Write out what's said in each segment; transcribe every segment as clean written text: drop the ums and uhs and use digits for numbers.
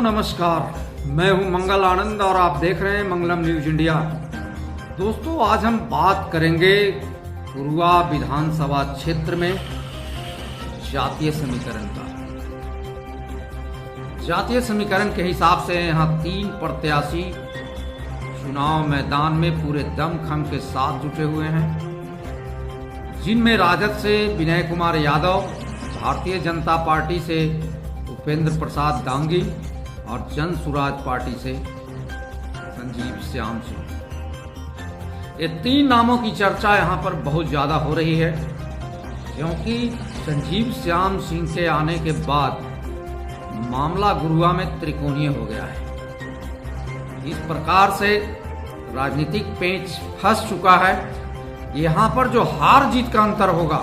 नमस्कार, मैं हूं मंगल आनंद और आप देख रहे हैं मंगलम न्यूज इंडिया। दोस्तों, आज हम बात करेंगे गुरुआ विधानसभा क्षेत्र में जातीय समीकरण का। जातीय समीकरण के हिसाब से यहां 3 प्रत्याशी चुनाव मैदान में पूरे दमखम के साथ जुटे हुए हैं, जिनमें राजद से विनय कुमार यादव, भारतीय जनता पार्टी से उपेंद्र प्रसाद दांगी और जन सुराज पार्टी से संजीव श्याम सिंह। ये 3 नामों की चर्चा यहाँ पर बहुत ज़्यादा हो रही है, क्योंकि संजीव श्याम सिंह के आने के बाद मामला गुरुआ में त्रिकोणीय हो गया है। इस प्रकार से राजनीतिक पेंच फंस चुका है। यहाँ पर जो हार जीत का अंतर होगा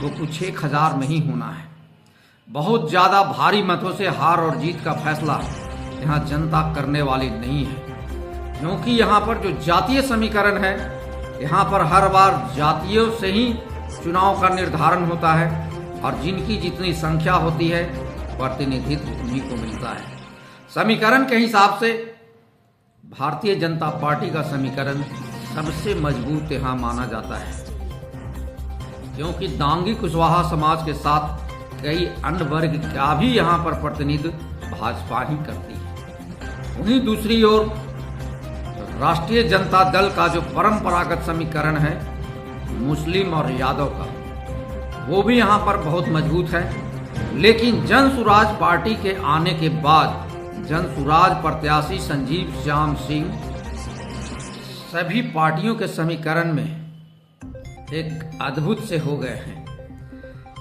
वो कुछ 1000 में ही होना है। बहुत ज़्यादा भारी मतों से हार और जीत का फैसला यहाँ जनता करने वाली नहीं है, क्योंकि यहाँ पर जो जातीय समीकरण है, यहाँ पर हर बार जातियों से ही चुनाव का निर्धारण होता है और जिनकी जितनी संख्या होती है प्रतिनिधित्व उन्हीं को मिलता है। समीकरण के हिसाब से भारतीय जनता पार्टी का समीकरण सबसे मजबूत यहाँ माना जाता है, क्योंकि दांगी कुशवाहा समाज के साथ कई अन्य वर्ग का भी यहाँ पर प्रतिनिधित्व भाजपा ही करती है। वहीं दूसरी ओर राष्ट्रीय जनता दल का जो परंपरागत समीकरण है मुस्लिम और यादव का, वो भी यहाँ पर बहुत मजबूत है। लेकिन जन सुराज पार्टी के आने के बाद जन सुराज प्रत्याशी संजीव श्याम सिंह सभी पार्टियों के समीकरण में एक अद्भुत से हो गए हैं।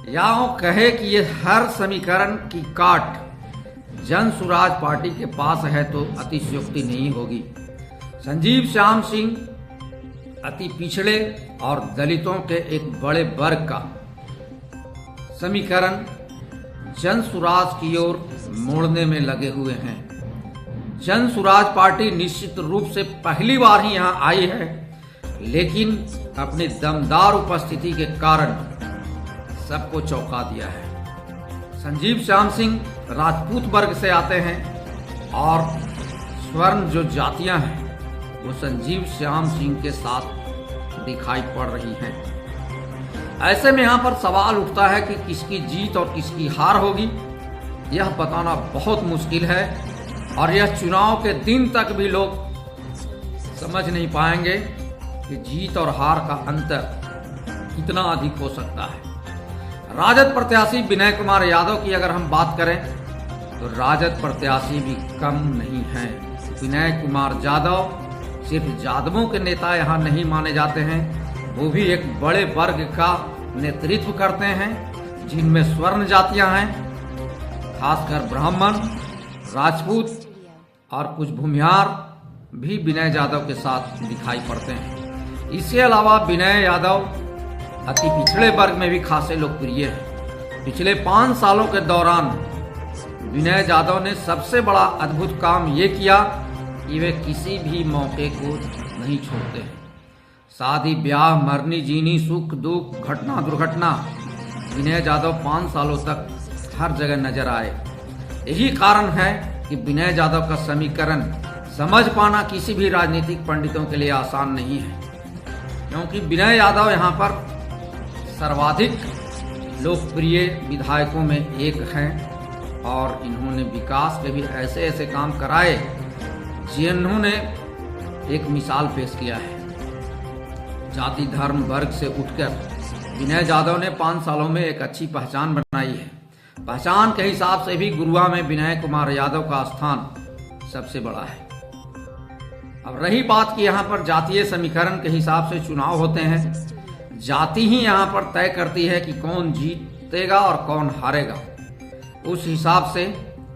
या कहे कि ये हर समीकरण की काट जन सुराज पार्टी के पास है तो अतिशयोक्ति नहीं होगी। संजीव श्याम सिंह अति पिछड़े और दलितों के एक बड़े वर्ग का समीकरण जन सुराज की ओर मोड़ने में लगे हुए हैं। जन सुराज पार्टी निश्चित रूप से पहली बार ही यहाँ आई है, लेकिन अपनी दमदार उपस्थिति के कारण सबको चौंका दिया है। संजीव श्याम सिंह राजपूत वर्ग से आते हैं और स्वर्ण जो जातियां हैं वो संजीव श्याम सिंह के साथ दिखाई पड़ रही हैं। ऐसे में यहाँ पर सवाल उठता है कि किसकी जीत और किसकी हार होगी, यह बताना बहुत मुश्किल है और यह चुनाव के दिन तक भी लोग समझ नहीं पाएंगे कि जीत और हार का अंतर कितना अधिक हो सकता है। राजद प्रत्याशी विनय कुमार यादव की अगर हम बात करें तो राजद प्रत्याशी भी कम नहीं हैं। विनय कुमार यादव सिर्फ यादवों के नेता यहाँ नहीं माने जाते हैं, वो भी एक बड़े वर्ग का नेतृत्व करते हैं, जिनमें स्वर्ण जातियां हैं, खासकर ब्राह्मण, राजपूत और कुछ भूमिहार भी विनय यादव के साथ दिखाई पड़ते हैं। इसके अलावा विनय यादव अति पिछड़े वर्ग में भी खासे लोकप्रिय है। पिछले 5 सालों के दौरान विनय यादव ने सबसे बड़ा अद्भुत काम ये किया कि वे किसी भी मौके को नहीं छोड़ते हैं। शादी ब्याह, मरनी जीनी, सुख दुख, घटना दुर्घटना, विनय यादव 5 सालों तक हर जगह नजर आए। यही कारण है कि विनय यादव का समीकरण समझ पाना किसी भी राजनीतिक पंडितों के लिए आसान नहीं है, क्योंकि विनय यादव यहाँ पर सर्वाधिक लोकप्रिय विधायकों में एक हैं और इन्होंने विकास के भी ऐसे ऐसे काम कराए जिन्होंने एक मिसाल पेश किया है। जाति धर्म वर्ग से उठकर विनय यादव ने 5 सालों में एक अच्छी पहचान बनाई है। पहचान के हिसाब से भी गुरुआ में विनय कुमार यादव का स्थान सबसे बड़ा है। अब रही बात कि यहाँ पर जातीय समीकरण के हिसाब से चुनाव होते हैं, जाति ही यहाँ पर तय करती है कि कौन जीतेगा और कौन हारेगा। उस हिसाब से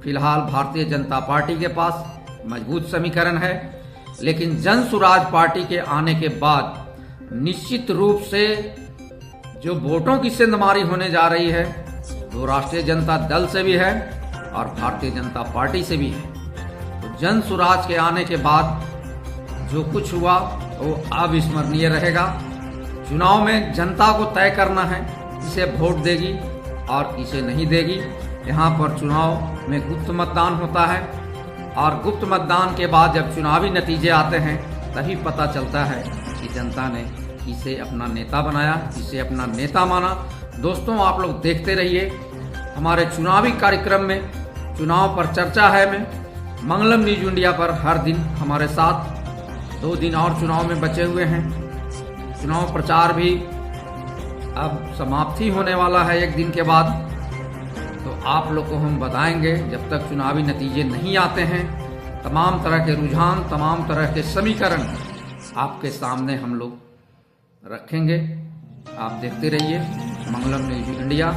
फिलहाल भारतीय जनता पार्टी के पास मजबूत समीकरण है, लेकिन जन सुराज पार्टी के आने के बाद निश्चित रूप से जो वोटों की सेंधमारी होने जा रही है वो राष्ट्रीय जनता दल से भी है और भारतीय जनता पार्टी से भी है। तो जन सुराज के आने के बाद जो कुछ हुआ वो अविस्मरणीय रहेगा। चुनाव में जनता को तय करना है किसे वोट देगी और किसे नहीं देगी। यहाँ पर चुनाव में गुप्त मतदान होता है और गुप्त मतदान के बाद जब चुनावी नतीजे आते हैं तभी पता चलता है कि जनता ने किसे अपना नेता बनाया, किसे अपना नेता माना। दोस्तों, आप लोग देखते रहिए हमारे चुनावी कार्यक्रम में। चुनाव पर चर्चा है में मंगलम न्यूज इंडिया पर हर दिन हमारे साथ। 2 दिन और चुनाव में बचे हुए हैं। चुनाव प्रचार भी अब समाप्ति होने वाला है 1 दिन के बाद, तो आप लोग को हम बताएंगे जब तक चुनावी नतीजे नहीं आते हैं। तमाम तरह के रुझान, तमाम तरह के समीकरण आपके सामने हम लोग रखेंगे। आप देखते रहिए मंगलम न्यूज इंडिया।